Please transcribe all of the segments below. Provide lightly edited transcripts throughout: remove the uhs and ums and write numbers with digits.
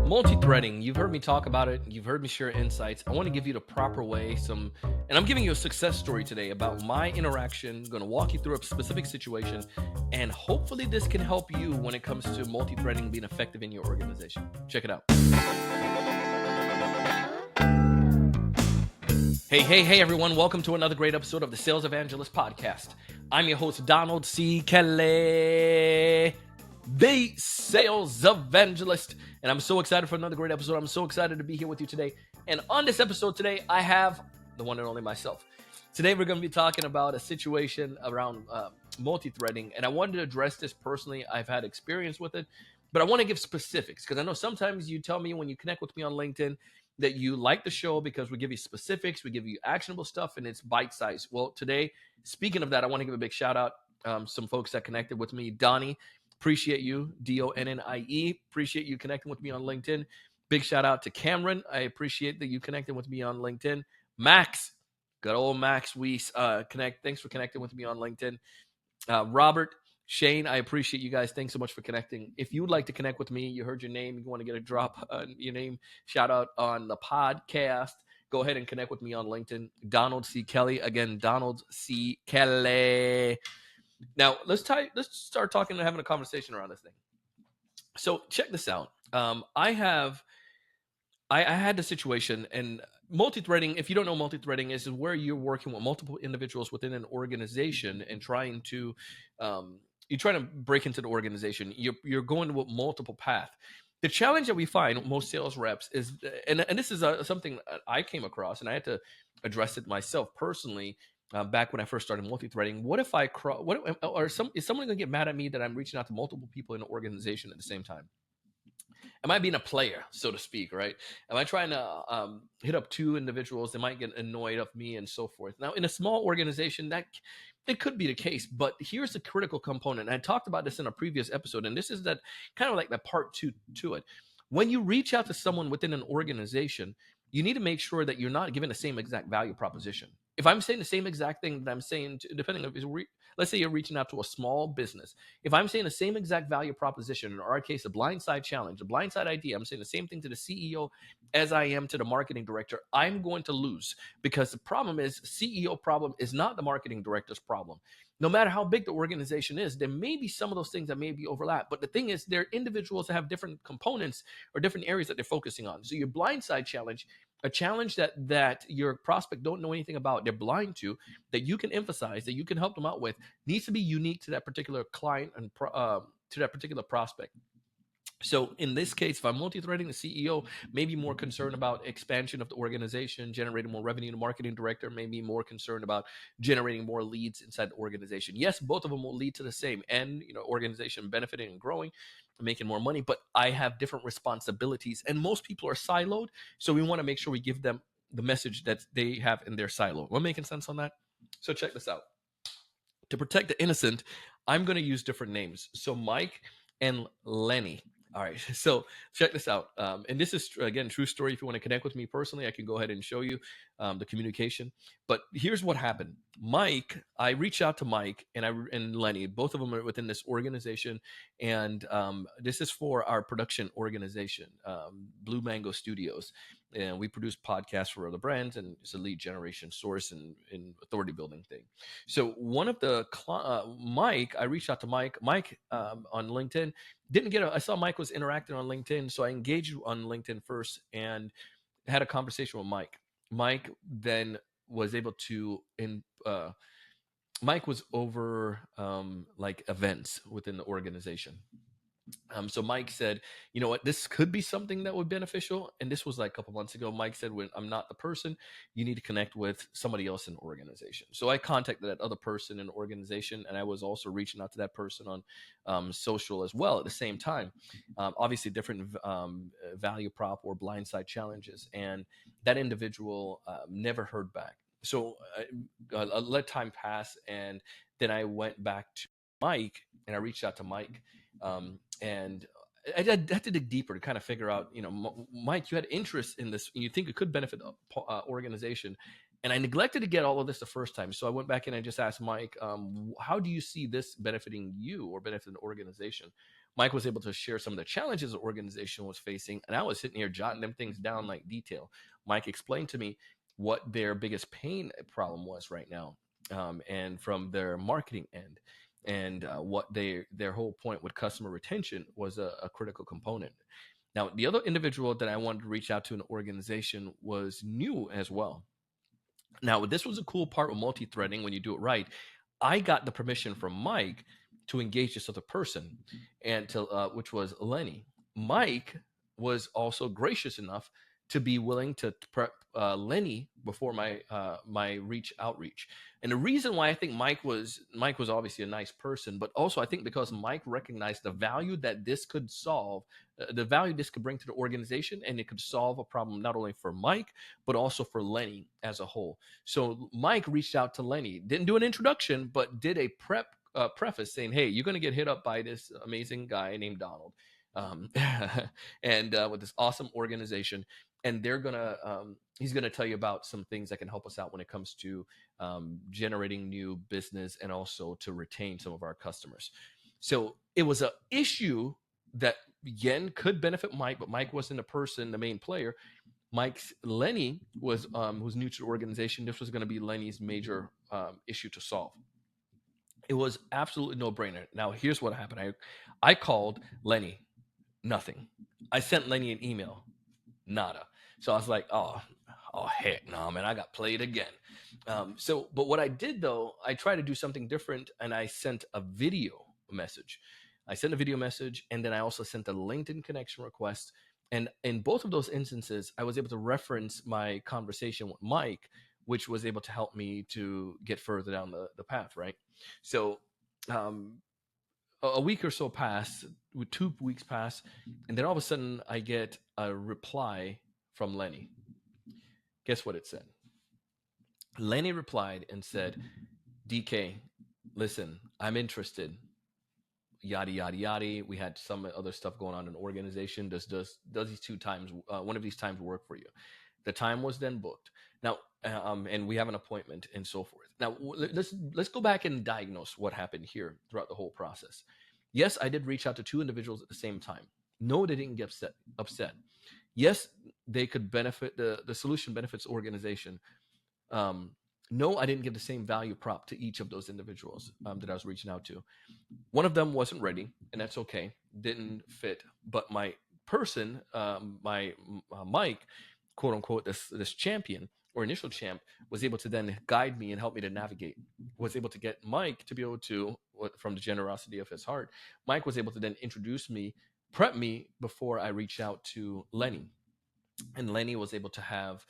Multi-threading, you've heard me talk about it, you've heard me share insights. I want to give you the proper way, and I'm giving you a success story today about my interaction. I'm going to walk you through a specific situation, and hopefully this can help you when it comes to multi-threading being effective in your organization. Check it out. Hey, everyone. Welcome to another great episode of the Sales Evangelist Podcast. I'm your host, Donald C. Kelly, the Sales Evangelist. And I'm so excited for another great episode. I'm so excited to be here with you today. And on this episode today, I have the one and only myself. Today, we're going to be talking about a situation around multi-threading. And I wanted to address this personally. I've had experience with it, but I want to give specifics because I know sometimes you tell me when you connect with me on LinkedIn that you like the show because we give you specifics, we give you actionable stuff, and it's bite-sized. Well, today, speaking of that, I want to give a big shout-out some folks that connected with me. Donnie, appreciate you. Donnie, appreciate you connecting with me on LinkedIn. Big shout-out to Cameron. I appreciate that you connected with me on LinkedIn. Max, good old Max Weiss, thanks for connecting with me on LinkedIn. Robert, Shane, I appreciate you guys. Thanks so much for connecting. If you would like to connect with me, you heard your name, you want to get a drop your name, shout out on the podcast, go ahead and connect with me on LinkedIn. Donald C. Kelly. Again, Donald C. Kelly. Now, let's start talking and having a conversation around this thing. So check this out. I had the situation, and multi-threading, if you don't know, multi-threading is where you're working with multiple individuals within an organization and trying to break into the organization. You're going with multiple paths. The challenge that we find most sales reps is, and this is something I came across, and I had to address it myself personally back when I first started multi-threading. What if is someone going to get mad at me that I'm reaching out to multiple people in an organization at the same time? Am I being a player, so to speak, right? Am I trying to hit up two individuals? They might get annoyed of me and so forth. Now, in a small organization, that it could be the case, but here's the critical component. I talked about this in a previous episode, and this is that kind of like the part two to it. When you reach out to someone within an organization, you need to make sure that you're not giving the same exact value proposition. If I'm saying the same exact thing that I'm saying, depending on let's say you're reaching out to a small business. If I'm saying the same exact value proposition, in our case, a blindside challenge, a blindside idea, I'm saying the same thing to the CEO as I am to the marketing director, I'm going to lose because the problem is CEO problem is not the marketing director's problem. No matter how big the organization is, there may be some of those things that may be overlap. But the thing is, they're individuals that have different components or different areas that they're focusing on. So your blindside challenge, a challenge that your prospect don't know anything about, they're blind to, that you can emphasize, that you can help them out with, needs to be unique to that particular client and to that particular prospect. So in this case, if I'm multi-threading, the CEO may be more concerned about expansion of the organization, generating more revenue. The marketing director may be more concerned about generating more leads inside the organization. Yes, both of them will lead to the same end, organization benefiting and growing, making more money, but I have different responsibilities, and most people are siloed. So we want to make sure we give them the message that they have in their silo. Am I making sense on that? So check this out. To protect the innocent, I'm going to use different names. So Mike and Lenny. All right, so check this out. And this is, again, true story. If you want to connect with me personally, I can go ahead and show you the communication. But here's what happened. Mike, I reached out to Mike and Lenny. Both of them are within this organization. And this is for our production organization, Bluë Mango Studios. And we produce podcasts for other brands, and it's a lead generation source and authority building thing. So one of the Mike, I reached out to Mike on LinkedIn. I saw Mike was interacting on LinkedIn, so I engaged on LinkedIn first and had a conversation with Mike. Mike then was able to Mike was over like events within the organization. So Mike said, you know what, this could be something that would be beneficial. And this was like a couple months ago. Mike said, when I'm not the person, you need to connect with somebody else in the organization. So I contacted that other person in the organization, and I was also reaching out to that person on social as well at the same time. Obviously different value prop or blindside challenges. And that individual never heard back. So I let time pass, and then I went back to Mike and I reached out to Mike. And I had to dig deeper to kind of figure out, Mike, you had interest in this, and you think it could benefit the organization. And I neglected to get all of this the first time. So I went back and I just asked Mike, how do you see this benefiting you or benefiting the organization? Mike was able to share some of the challenges the organization was facing, and I was sitting here jotting them things down like detail. Mike explained to me what their biggest pain problem was right now, and from their marketing end, and what their whole point with customer retention was a critical component. Now, the other individual that I wanted to reach out to in the organization was new as well. Now, this was a cool part with multi-threading when you do it right. I got the permission from Mike to engage this other person, and to which was Lenny. Mike was also gracious enough to be willing to prep Lenny before my reach outreach. And the reason why I think Mike was obviously a nice person, but also I think because Mike recognized the value that this could solve, the value this could bring to the organization, and it could solve a problem not only for Mike but also for Lenny as a whole. So Mike reached out to Lenny, didn't do an introduction, but did a preface saying, "Hey, you're going to get hit up by this amazing guy named Donald, um, and with this awesome organization, and he's gonna tell you about some things that can help us out when it comes to generating new business and also to retain some of our customers." So it was a issue that again could benefit Mike, but Mike wasn't the main player. Mike's Lenny was new to the organization. This was going to be Lenny's major issue to solve. It was absolutely no brainer. Now here's what happened. I called Lenny, nothing. I sent Lenny an email, nada. So I was like, oh heck no, man, I got played again. But what I did though, I tried to do something different, and I sent a video message. I sent a video message, and then I also sent a LinkedIn connection request. And in both of those instances, I was able to reference my conversation with Mike, which was able to help me to get further down the path, right? So um, a week or so passed, with 2 weeks pass, and then all of a sudden I get a reply from Lenny. Guess what it said? Lenny replied and said, "DK, listen, I'm interested. Yada yada yada. We had some other stuff going on in the organization. Does these two times, one of these times, work for you?" The time was then booked. Now, and we have an appointment and so forth. Now, let's go back and diagnose what happened here throughout the whole process. Yes, I did reach out to two individuals at the same time. No, they didn't get upset. Yes, they could benefit, the solution benefits organization. Um, no, I didn't give the same value prop to each of those individuals that I was reaching out to. One of them wasn't ready, and that's okay. Didn't fit. But my person, my Mike, quote unquote, this champion or initial champ, was able to then guide me and help me to navigate. Was able to get Mike to be able to, from the generosity of his heart, Mike was able to then introduce me, prep me before I reached out to Lenny, and Lenny was able to have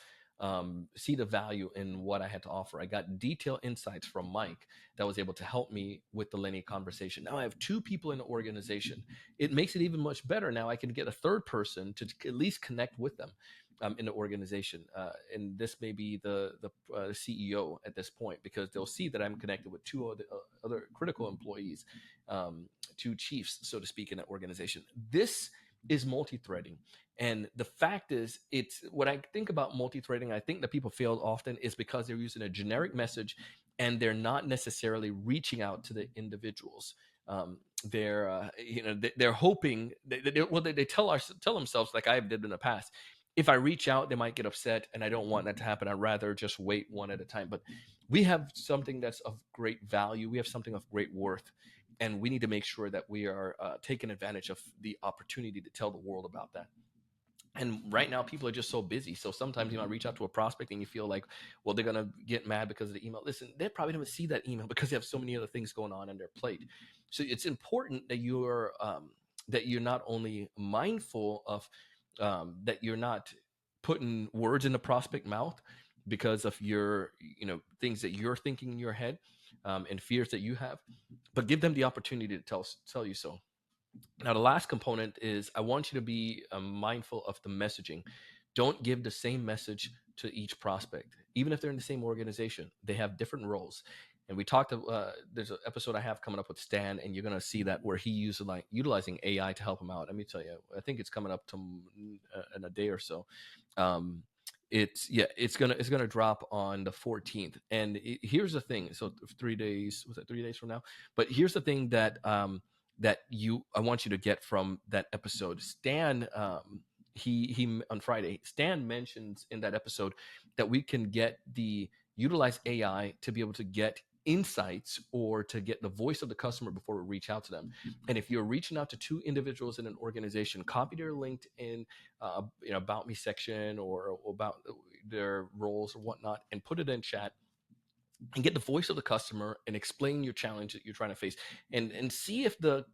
see the value in what I had to offer. I got detailed insights from Mike that was able to help me with the Lenny conversation. Now I have two people in the organization. It makes it even much better. Now I can get a third person to at least connect with them in the organization, and this may be the CEO at this point, because they'll see that I'm connected with two other critical employees, two chiefs, so to speak, in that organization. This is multi-threading. And the fact is, it's what I think about multi-threading. I think that people fail often is because they're using a generic message and they're not necessarily reaching out to the individuals. They're hoping they tell themselves, like I did in the past, if I reach out, they might get upset, and I don't want that to happen. I'd rather just wait one at a time. But we have something that's of great value. We have something of great worth, and we need to make sure that we are taking advantage of the opportunity to tell the world about that. And right now people are just so busy, so sometimes you might reach out to a prospect and you feel like, well, they're going to get mad because of the email. Listen, they probably don't see that email because they have so many other things going on their plate. So it's important that you're not only mindful of that you're not putting words in the prospect mouth because of your things that you're thinking in your head, and fears that you have, but give them the opportunity to tell you so. Now, the last component is I want you to be mindful of the messaging. Don't give the same message to each prospect, even if they're in the same organization. They have different roles. And we talked. There's an episode I have coming up with Stan, and you're gonna see that where he uses utilizing AI to help him out. Let me tell you, I think it's coming up to in a day or so. Um, it's gonna drop on the 14th. And here's the thing. So 3 days, was it 3 days from now? But here's the thing that that I want you to get from that episode. Stan, he on Friday, Stan mentions in that episode that we can utilize AI to be able to get insights or to get the voice of the customer before we reach out to them. And if you're reaching out to two individuals in an organization, copy their LinkedIn, about me section or about their roles or whatnot, and put it in chat and get the voice of the customer and explain your challenge that you're trying to face, and see if the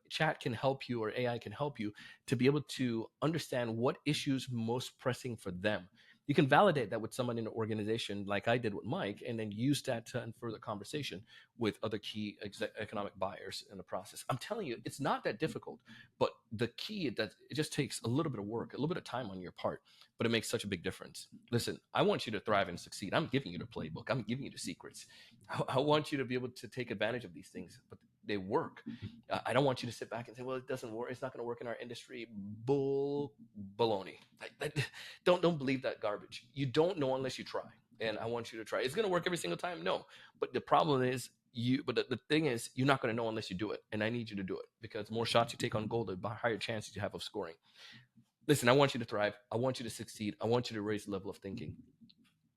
chat can help you or AI can help you to be able to understand what issues most pressing for them. You can validate that with someone in an organization like I did with Mike, and then use that to further conversation with other key economic buyers in the process. I'm telling you, it's not that difficult, but the key that it just takes a little bit of work, a little bit of time on your part, but it makes such a big difference. Listen, I want you to thrive and succeed. I'm giving you the playbook. I'm giving you the secrets. I want you to be able to take advantage of these things, but they work. I don't want you to sit back and say, "Well, it doesn't work. It's not going to work in our industry." Baloney. Don't believe that garbage. You don't know unless you try, and I want you to try. It's going to work every single time. No, but the problem is the thing is, you're not going to know unless you do it, and I need you to do it, because the more shots you take on goal, the higher chances you have of scoring. Listen, I want you to thrive. I want you to succeed. I want you to raise the level of thinking.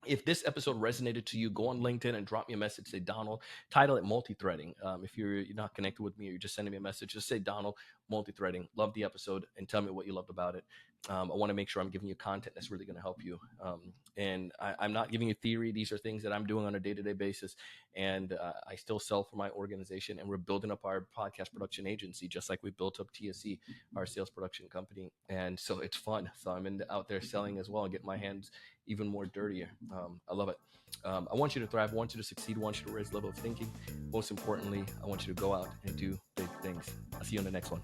If this episode resonated to you, go on LinkedIn and drop me a message. Say Donald, title it Multithreading. If you're not connected with me or you're just sending me a message, just say Donald, Multithreading. Love the episode, and tell me what you loved about it. I want to make sure I'm giving you content that's really going to help you. And I'm not giving you theory. These are things that I'm doing on a day-to-day basis. And I still sell for my organization, and we're building up our podcast production agency, just like we built up TSC, our sales production company. And so it's fun. So I'm out there selling as well and getting my hands even more dirtier. I love it. I want you to thrive. I want you to succeed. I want you to raise the level of thinking. Most importantly, I want you to go out and do big things. I'll see you on the next one.